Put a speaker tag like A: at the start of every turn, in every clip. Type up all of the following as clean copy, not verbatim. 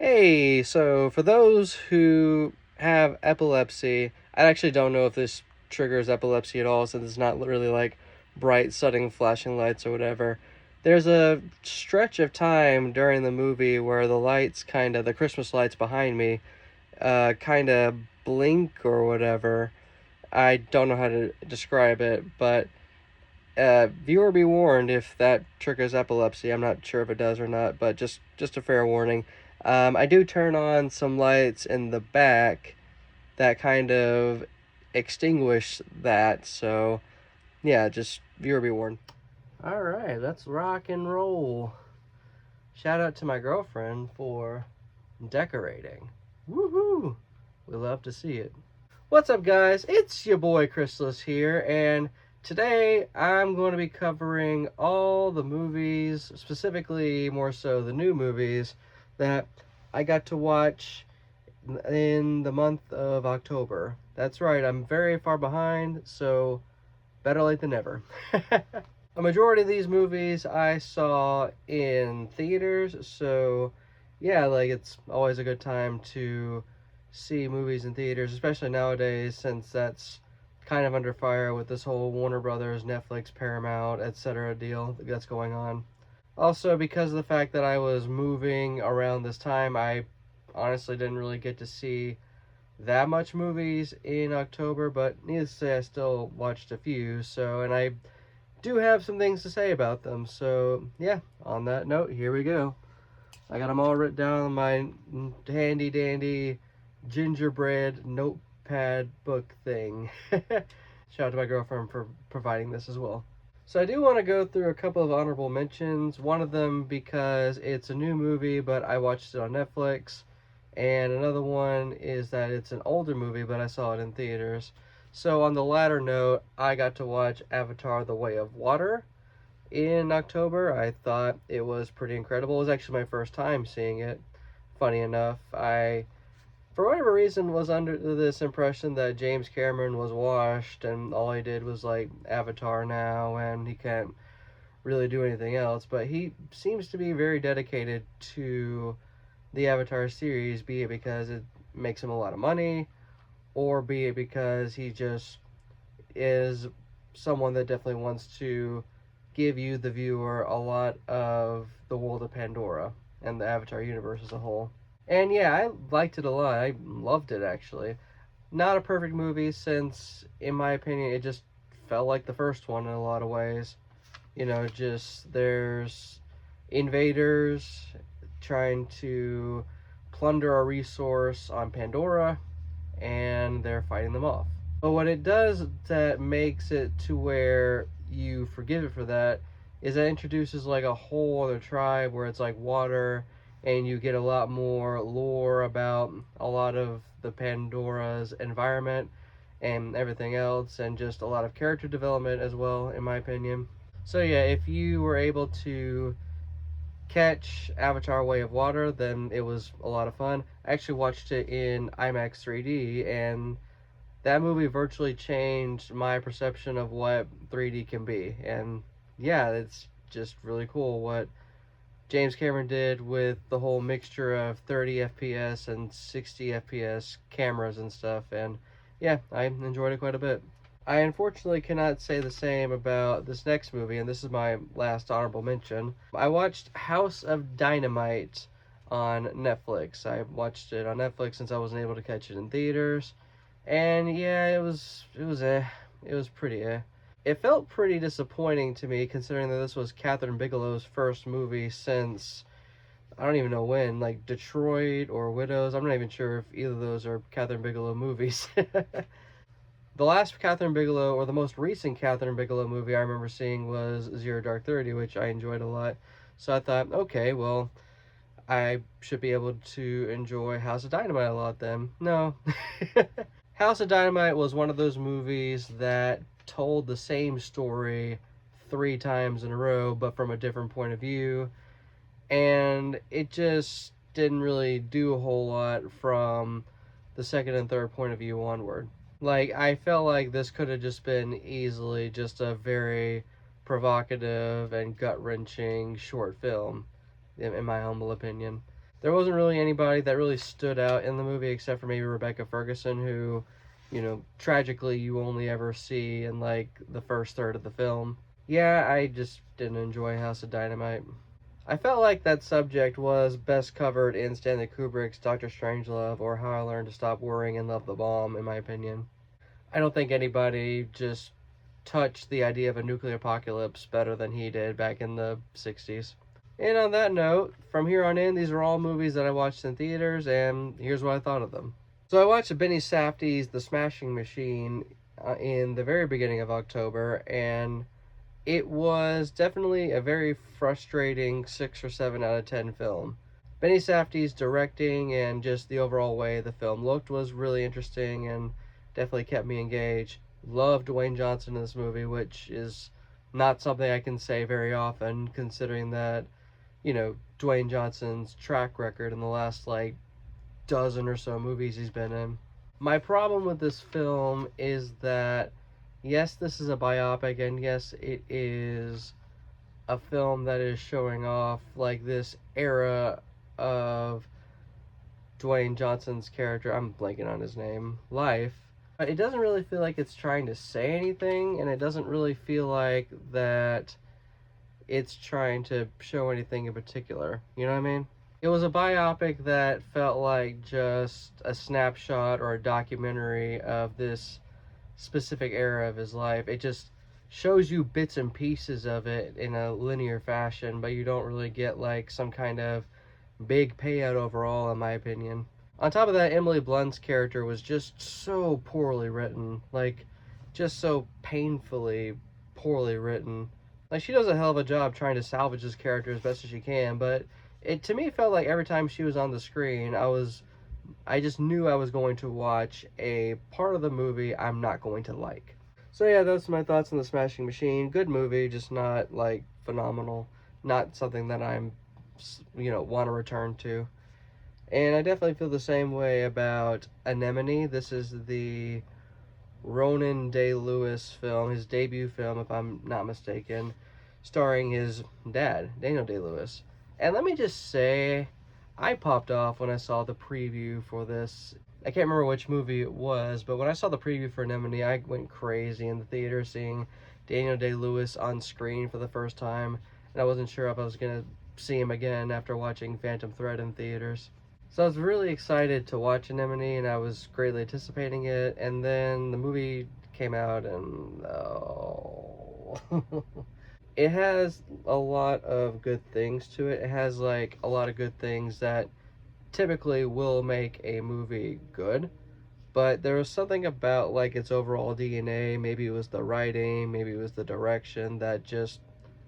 A: Hey, so for those who have epilepsy, I actually don't know if this triggers epilepsy at all, since it's not really like bright, sudden flashing lights or whatever. There's a stretch of time during the movie where the Christmas lights behind me, kind of blink or whatever. I don't know how to describe it, but viewer be warned if that triggers epilepsy. I'm not sure if it does or not, but just a fair warning. I do turn on some lights in the back that kind of extinguish that. So yeah, just viewer be warned. All right, let's rock and roll. Shout out to my girlfriend for decorating. Woohoo! We love to see it. What's up, guys? It's your boy Chrysalis here, and today I'm going to be covering all the movies, specifically more so the new movies that I got to watch in the month of October. That's right, I'm very far behind, so better late than never. A majority of these movies I saw in theaters, so yeah, like it's always a good time to see movies in theaters, especially nowadays since that's kind of under fire with this whole Warner Brothers, Netflix, Paramount, etc. deal that's going on. Also, because of the fact that I was moving around this time, I honestly didn't really get to see that much movies in October, but needless to say, I still watched a few, and I do have some things to say about them. So, yeah, on that note, here we go. I got them all written down on my handy dandy gingerbread notepad book thing. Shout out to my girlfriend for providing this as well. So I do want to go through a couple of honorable mentions. One of them because it's a new movie, but I watched it on Netflix. And another one is that it's an older movie, but I saw it in theaters. So on the latter note, I got to watch Avatar: The Way of Water in October. I thought it was pretty incredible. It was actually my first time seeing it. Funny enough, I, for whatever reason, was under this impression that James Cameron was washed and all he did was like Avatar now and he can't really do anything else. But he seems to be very dedicated to the Avatar series, be it because it makes him a lot of money or be it because he just is someone that definitely wants to give you, the viewer, a lot of the world of Pandora and the Avatar universe as a whole. And yeah, I liked it a lot. I loved it actually. Not a perfect movie since, in my opinion, it just felt like the first one in a lot of ways. You know, just there's invaders trying to plunder a resource on Pandora and they're fighting them off. But what it does that makes it to where you forgive it for that is that it introduces like a whole other tribe where it's like water and you get a lot more lore about a lot of the Pandora's environment and everything else and just a lot of character development as well, in my opinion. So yeah, if you were able to catch Avatar: Way of Water, then it was a lot of fun. I actually watched it in IMAX 3D, and that movie virtually changed my perception of what 3D can be. And yeah, it's just really cool what James Cameron did with the whole mixture of 30 FPS and 60 FPS cameras and stuff. And yeah, I enjoyed it quite a bit. I unfortunately cannot say the same about this next movie, and this is my last honorable mention. I watched House of Dynamite on Netflix. I watched it on Netflix since I wasn't able to catch it in theaters. And yeah, it was pretty It felt pretty disappointing to me considering that this was Catherine Bigelow's first movie since I don't even know when, like Detroit or Widows. I'm not even sure if either of those are Catherine Bigelow movies. The last Catherine Bigelow, or the most recent Catherine Bigelow movie I remember seeing was Zero Dark 30, which I enjoyed a lot. So I thought, okay, well, I should be able to enjoy House of Dynamite a lot then. No. House of Dynamite was one of those movies that told the same story three times in a row, but from a different point of view. And it just didn't really do a whole lot from the second and third point of view onward. Like, I felt like this could have just been easily just a very provocative and gut-wrenching short film, in my humble opinion. There wasn't really anybody that really stood out in the movie except for maybe Rebecca Ferguson, who, tragically you only ever see in like the first third of the film. Yeah, I just didn't enjoy House of Dynamite. I felt like that subject was best covered in Stanley Kubrick's Doctor Strangelove, or How I Learned to Stop Worrying and Love the Bomb, in my opinion. I don't think anybody just touched the idea of a nuclear apocalypse better than he did back in the 60s. And on that note, from here on in, these are all movies that I watched in theaters, and here's what I thought of them. So I watched Benny Safdie's The Smashing Machine in the very beginning of October, and it was definitely a very frustrating 6 or 7 out of 10 film. Benny Safdie's directing and just the overall way the film looked was really interesting and definitely kept me engaged. Loved Dwayne Johnson in this movie, which is not something I can say very often, considering that, Dwayne Johnson's track record in the last like dozen or so movies he's been in. My problem with this film is that, yes, this is a biopic, and yes, it is a film that is showing off like this era of Dwayne Johnson's character. I'm blanking on his name. Life. It doesn't really feel like it's trying to say anything, and it doesn't really feel like that it's trying to show anything in particular. You know what I mean? It was a biopic that felt like just a snapshot or a documentary of this specific era of his life. It just shows you bits and pieces of it in a linear fashion, but you don't really get like some kind of big payout overall, in my opinion. On top of that, Emily Blunt's character was just so poorly written, like just so painfully poorly written. Like, she does a hell of a job trying to salvage this character as best as she can, but it to me felt like every time she was on the screen, I just knew I was going to watch a part of the movie I'm not going to like. So yeah, those are my thoughts on The Smashing Machine. Good movie, just not like phenomenal. Not something that I'm, want to return to. And I definitely feel the same way about Anemone. This is the Ronan Day-Lewis film, his debut film, if I'm not mistaken, starring his dad, Daniel Day-Lewis. And let me just say, I popped off when I saw the preview for this. I can't remember which movie it was, but when I saw the preview for Anemone, I went crazy in the theater seeing Daniel Day-Lewis on screen for the first time, and I wasn't sure if I was going to see him again after watching Phantom Thread in theaters. So I was really excited to watch Anemone, and I was greatly anticipating it, and then the movie came out, and it has a lot of good things to it. It has like a lot of good things that typically will make a movie good, but there was something about like its overall DNA. Maybe it was the writing, maybe it was the direction that just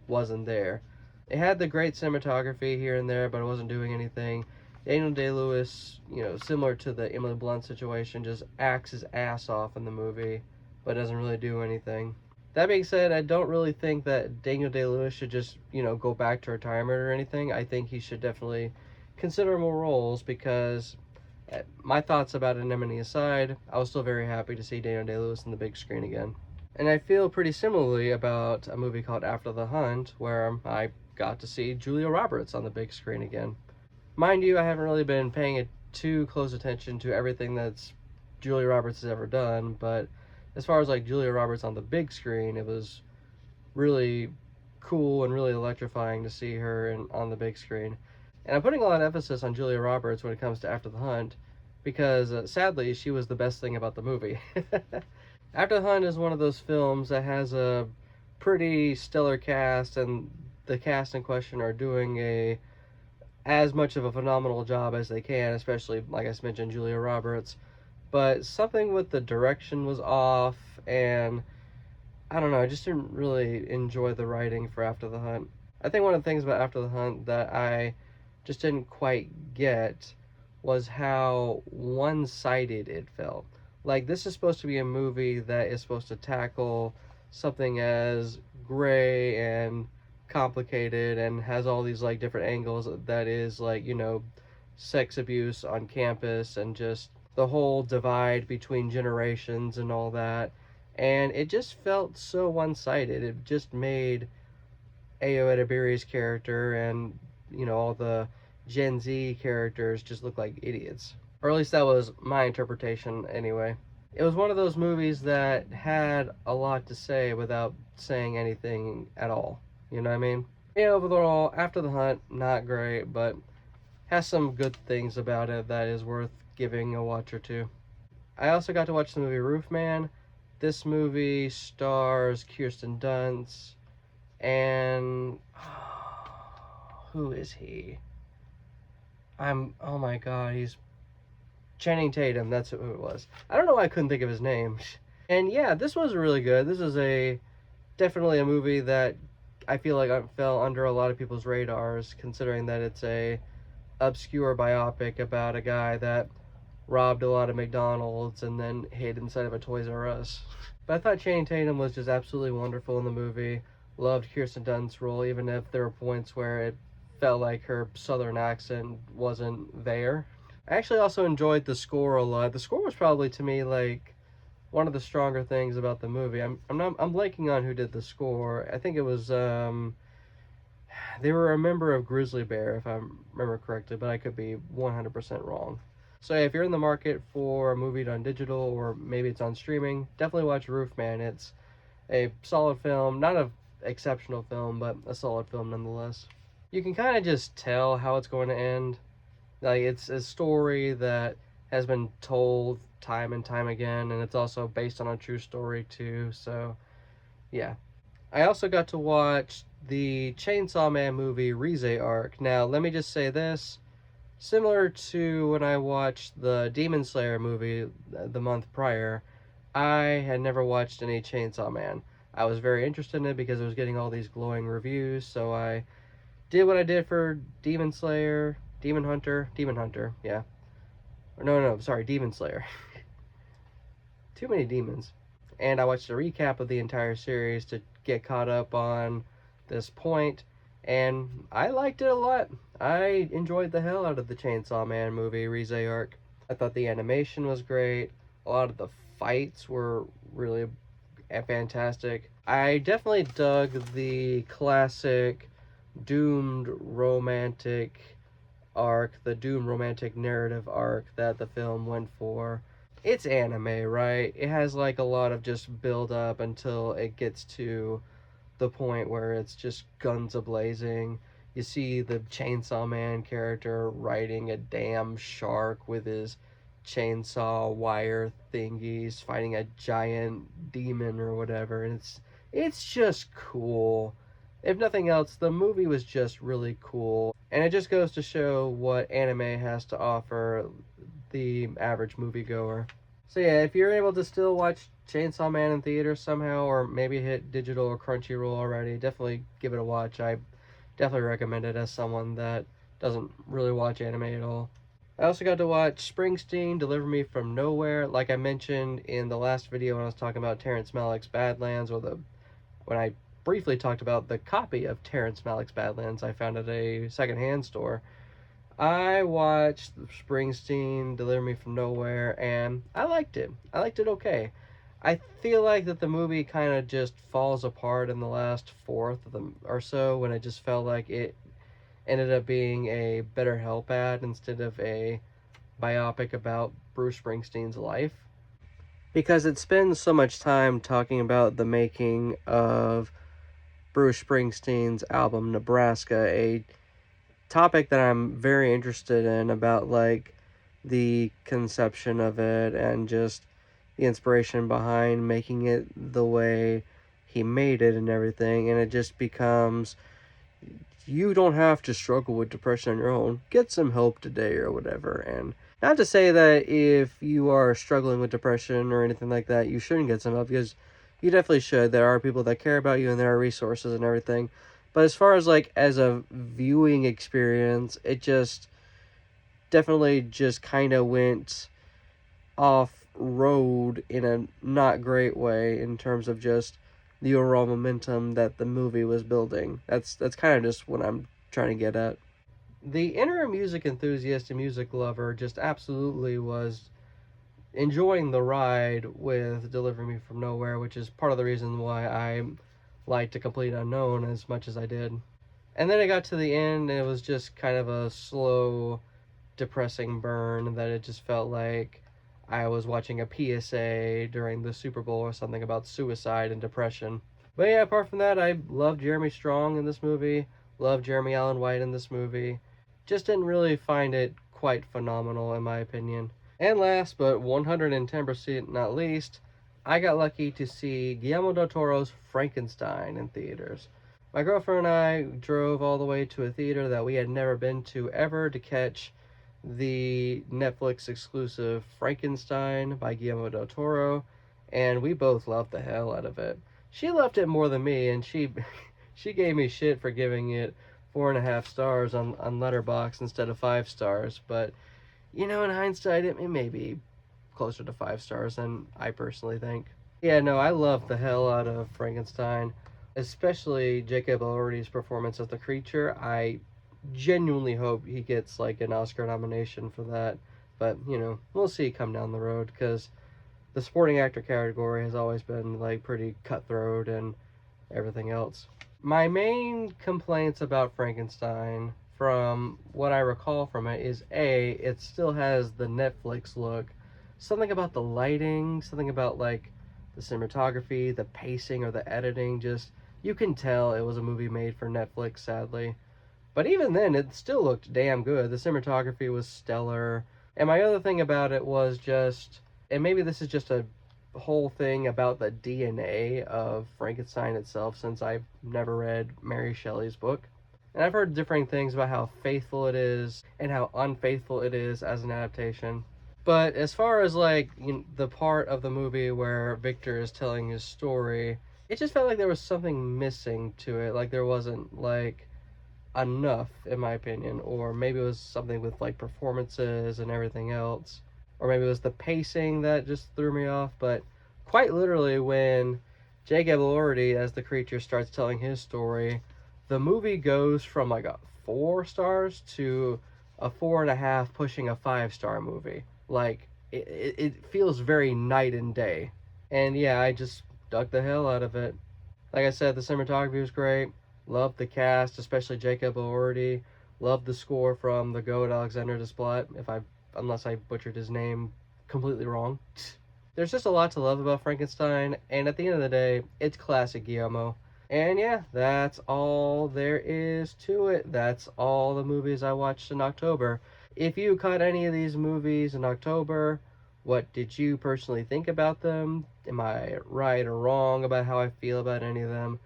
A: wasn't there. It had the great cinematography here and there, but it wasn't doing anything. Daniel Day-Lewis, similar to the Emily Blunt situation, just acts his ass off in the movie, but doesn't really do anything. That being said, I don't really think that Daniel Day-Lewis should just, go back to retirement or anything. I think he should definitely consider more roles, because my thoughts about Anemone aside, I was still very happy to see Daniel Day-Lewis on the big screen again. And I feel pretty similarly about a movie called After the Hunt, where I got to see Julia Roberts on the big screen again. Mind you, I haven't really been paying too close attention to everything that's Julia Roberts has ever done, but as far as like Julia Roberts on the big screen, it was really cool and really electrifying to see her on the big screen. And I'm putting a lot of emphasis on Julia Roberts when it comes to After the Hunt, because sadly, she was the best thing about the movie. After the Hunt is one of those films that has a pretty stellar cast, and the cast in question are doing as much of a phenomenal job as they can, especially, like I mentioned, Julia Roberts. But something with the direction was off, and I don't know, I just didn't really enjoy the writing for After the Hunt. I think one of the things about After the Hunt that I just didn't quite get was how one-sided it felt. Like, this is supposed to be a movie that is supposed to tackle something as gray and complicated and has all these like different angles, that is like, sex abuse on campus and just the whole divide between generations and all that. And it just felt so one-sided. It just made Ayo Edebiri's character and all the Gen Z characters just look like idiots. Or at least that was my interpretation anyway. It was one of those movies that had a lot to say without saying anything at all. You know what I mean? Yeah, overall, After the Hunt, not great, but has some good things about it that is worth giving a watch or two. I also got to watch the movie Roofman. This movie stars Kirsten Dunst and who is he? Oh my god, he's Channing Tatum. That's who it was. I don't know why I couldn't think of his name. And yeah, this was really good. This is definitely a movie that I feel like fell under a lot of people's radars, considering that it's a obscure biopic about a guy that robbed a lot of McDonald's and then hid inside of a Toys R Us. But I thought Channing Tatum was just absolutely wonderful in the movie. Loved Kirsten Dunst's role, even if there were points where it felt like her southern accent wasn't there. I actually also enjoyed the score a lot. The score was probably, to me, like one of the stronger things about the movie. I'm blanking on who did the score. I think it was they were a member of Grizzly Bear, if I remember correctly, but I could be 100% wrong. So yeah, if you're in the market for a movie on digital, or maybe it's on streaming, definitely watch Roofman. It's a solid film, not an exceptional film, but a solid film nonetheless. You can kind of just tell how it's going to end. Like, it's a story that has been told time and time again, and it's also based on a true story too, so yeah. I also got to watch the Chainsaw Man movie Reze arc. Now, let me just say this. Similar to when I watched the Demon Slayer movie the month prior, I had never watched any Chainsaw Man. I was very interested in it because it was getting all these glowing reviews, so I did what I did for Demon Slayer, Demon Hunter, yeah. No, sorry, Demon Slayer. Too many demons. And I watched a recap of the entire series to get caught up on this point, and I liked it a lot. I enjoyed the hell out of the Chainsaw Man movie, Reze arc. I thought the animation was great. A lot of the fights were really fantastic. I definitely dug the classic doomed romantic arc, the doomed romantic narrative arc that the film went for. It's anime, right? It has like a lot of just build up until it gets to the point where it's just guns a-blazing. You see the Chainsaw Man character riding a damn shark with his chainsaw wire thingies, fighting a giant demon or whatever, and it's just cool. If nothing else, the movie was just really cool, and it just goes to show what anime has to offer the average moviegoer. So yeah, if you're able to still watch Chainsaw Man in theaters somehow, or maybe hit digital or Crunchyroll already, definitely give it a watch. I definitely recommend it as someone that doesn't really watch anime at all. I also got to watch Springsteen, Deliver Me From Nowhere. Like I mentioned in the last video when I was talking about Terrence Malick's Badlands, or when I briefly talked about the copy of Terrence Malick's Badlands I found at a secondhand store. I watched Springsteen, Deliver Me From Nowhere, and I liked it. I liked it okay. I feel like that the movie kind of just falls apart in the last fourth of them or so, when it just felt like it ended up being a Better Help ad instead of a biopic about Bruce Springsteen's life. Because it spends so much time talking about the making of Bruce Springsteen's album Nebraska, a topic that I'm very interested in, about like the conception of it and just the inspiration behind making it the way he made it and everything. And it just becomes, you don't have to struggle with depression on your own. Get some help today or whatever. And not to say that if you are struggling with depression or anything like that, you shouldn't get some help, because you definitely should. There are people that care about you and there are resources and everything. But as far as like as a viewing experience, it just definitely just kind of went off road in a not great way in terms of just the overall momentum that the movie was building. That's kind of just what I'm trying to get at. The inner music enthusiast and music lover just absolutely was enjoying the ride with Deliver Me From Nowhere, which is part of the reason why I liked A Complete Unknown as much as I did. And then it got to the end, and it was just kind of a slow, depressing burn that it just felt like I was watching a PSA during the Super Bowl or something about suicide and depression. But yeah, apart from that, I love Jeremy Strong in this movie, love Jeremy Allen White in this movie. Just didn't really find it quite phenomenal in my opinion. And last but 110% not least, I got lucky to see Guillermo del Toro's Frankenstein in theaters. My girlfriend and I drove all the way to a theater that we had never been to ever to catch the Netflix exclusive Frankenstein by Guillermo del Toro, and we both loved the hell out of it. She loved it more than me, and she she gave me shit for giving it 4.5 stars on Letterboxd instead of 5 stars. But you know, in hindsight, it may be closer to 5 stars than I personally think. Yeah, no, I love the hell out of Frankenstein, especially Jacob Elordi's performance as the creature. I genuinely hope he gets like an Oscar nomination for that, but you know, we'll see come down the road because the supporting actor category has always been like pretty cutthroat and everything else. My main complaints about Frankenstein, from what I recall from it, is A, it still has the Netflix look. Something about the lighting, something about like the cinematography, the pacing, or the editing, just you can tell it was a movie made for Netflix, sadly. But even then, it still looked damn good. The cinematography was stellar. And my other thing about it was just, and maybe this is just a whole thing about the DNA of Frankenstein itself, since I've never read Mary Shelley's book. And I've heard differing things about how faithful it is and how unfaithful it is as an adaptation. But as far as like the part of the movie where Victor is telling his story, it just felt like there was something missing to it. Like there wasn't like enough, in my opinion, or maybe it was something with like performances and everything else, or maybe it was the pacing that just threw me off. But quite literally, when Jacob Elordi as the creature starts telling his story, the movie goes from like a 4 stars to a 4.5, pushing a 5 star movie. Like it feels very night and day. And yeah, I just dug the hell out of it. Like I said, the cinematography was great. Loved the cast, especially Jacob Elordi. Loved the score from the GOAT Alexander Desplat, unless I butchered his name completely wrong. There's just a lot to love about Frankenstein, and at the end of the day, it's classic Guillermo. And yeah, that's all there is to it. That's all the movies I watched in October. If you caught any of these movies in October, what did you personally think about them? Am I right or wrong about how I feel about any of them?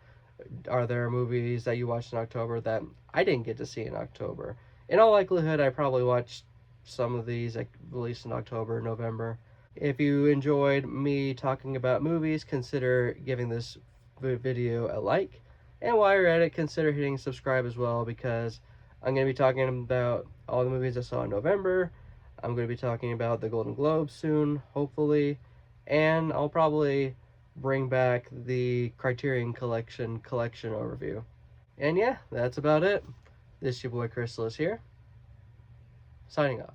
A: Are there movies that you watched in October that I didn't get to see in October? In all likelihood, I probably watched some of these like released in October, November. If you enjoyed me talking about movies, consider giving this video a like. And while you're at it, consider hitting subscribe as well, because I'm going to be talking about all the movies I saw in November. I'm going to be talking about the Golden Globes soon, hopefully. And I'll probably bring back the Criterion collection overview. And yeah, that's about it. This your boy Crystal is here, signing off.